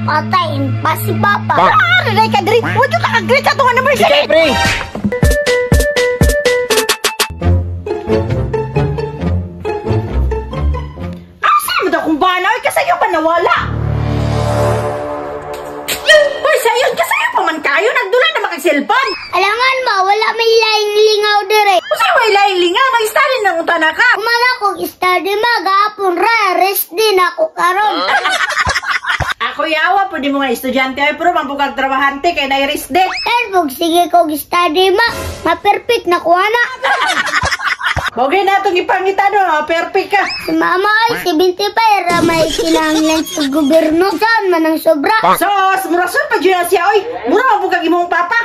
Patayin pa si Papa. Ray ka diri. Huwag yung nakagreet sa itong anniversary. Sige, pre. Asa mo daw kung banaw? Kasayo pa nawala. Uy, sayon kasayo pa man kayo. Nagdula na makag-cellphone. Alangan mo, wala may laing lingaw dire. Kasi may lain lingaw. Mag-study na kung tana ka. Kumala kong study magapon ra, rest din ako karon. Ako yawa po di mo nga estudyante ay pero mampukag trabahante kay nairis de. Elbog, sige kong study ma-perfect na kuha na. Bogey na itong ipangita no, perfect ka. Si Mama ay 70 pa, era may kinahanglan sa gobyerno. Saan man ang sobra? Sos, murason pa dyan siya, oy. Mura mampukag imong papa.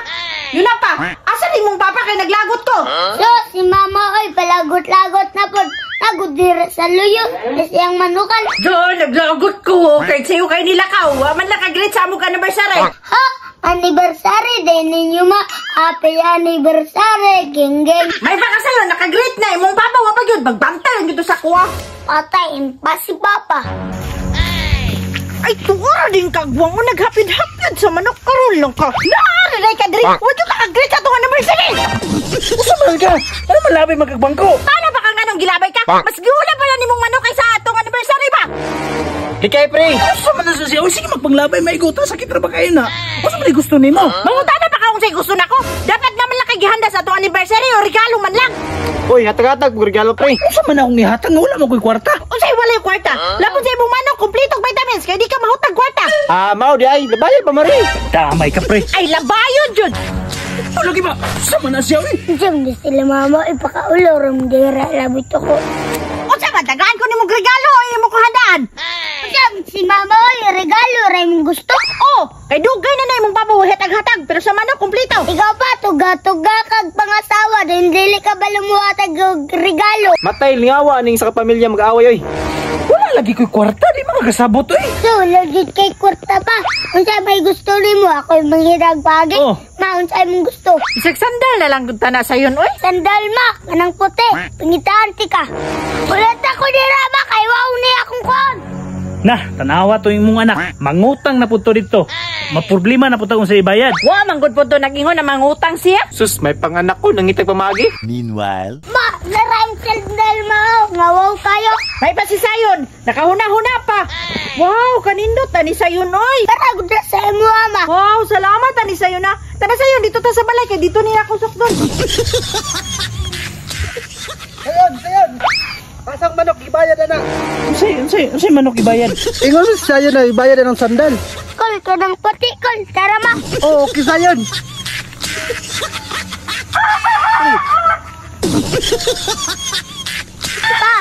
Yun na pa, asan imong papa kay naglagot ko? So, si Mama ay palagot-lagot na po. Nagudira sa luyo, kasi ang manukan. Diyan, naglagot ko. Kahit sa'yo kayo nilakaw. Man nakagreet sa among anniversary. Ha? Anniversary din ninyo ma. Happy anniversary, geng-geng. May baka sa'yo, nakagreet na. Imong papa, wapag yun. Magbantayan dito sa kuha. Patayin pa si Papa. Ay, tuwara din kagwang mo. Naghapid-hapid sa manok karon lang ka. Naaray ka diri. Huwag yung nakagreet sa itong anniversary. Usaman ka. Ano malabay magagbangko? Paano ba kang anong gilabay ka? Mas giula pa yan imong manok kaysa itong anniversary ba? Hikay, pre. Usaman na siya. O, sige, magpanglabay. Maigutan. Sakit na ba kayo na? Usaman na gusto ni mo? Mangutan na ba ka kung sa'yo gusto na ko? Dapat naman lang kay gihanda sa itong anniversary o regalo man lang. Uy, hatag-hatag. Regalo, pre. Usaman na akong nihatag. Wala mo ko'y kwarta. Kung sa'yo wala yung kwarta, lapon sa imong manok, kumplitong vitamins, kaya di ka mahutag kwarta. Mao di ay. Labayan pa, Marie. Damay ka, pre. Ay, labayon, Jun. Lagi ba? Sama na siya, eh. Diyan di sila Mama, ipakaulorom dira labit ako. O sa madagaan ko ni mong regalo, ay mo ko handaan. Diyan si Mama ay regalo rin mong gusto. Oh, kay dugay na na imong papa hatag-hatag, pero sa manok, kumplito. Ikaw pa, tuga-tuga kag pangasawa, din dili ka ba lumuhatag og regalo. Matay, lingawa. Aning sa kapamilya mag-away, oy. Wala lagi ko'y kwarta. Di makakasabot, oy. So, legit kay kwarta pa. Kung saan may gusto rin mo, ako'y manghirag pagi. Oh. Maun saan mong gusto. Isag sandal na lang gud na sa yun, oy. Sandal ma, kanang puti. Pingitaan ti ka. Ulit ako ni Rama, kay wow ni akong kon. Nah, tanawa to yung mong anak. Mangutang na po to dito. Maproblema na po taong sa ibayad. Wa manggod po to nag-ingon na mangutang siya. Sus, may panganak ko. Nangitag pamagi. Meanwhile, Ma, narang sandal ma. Ngawaw kayo. May pa si Sayon, nakahuna-huna pa. Wow, kanindot tani Sayon, oy. Para gud sa imo ama. Wow, salamat tani Sayon na. Tara Sayon, dito ta sa balay kay dito niya ako sukdon. Sayon! Pasang manok, ibayad na. Unsay manok ibayad? Ingon sa sayon na, ibayad na ng sandal. Kol, kanang puti kol. Tara ma. Oo, okay sayon. Pa.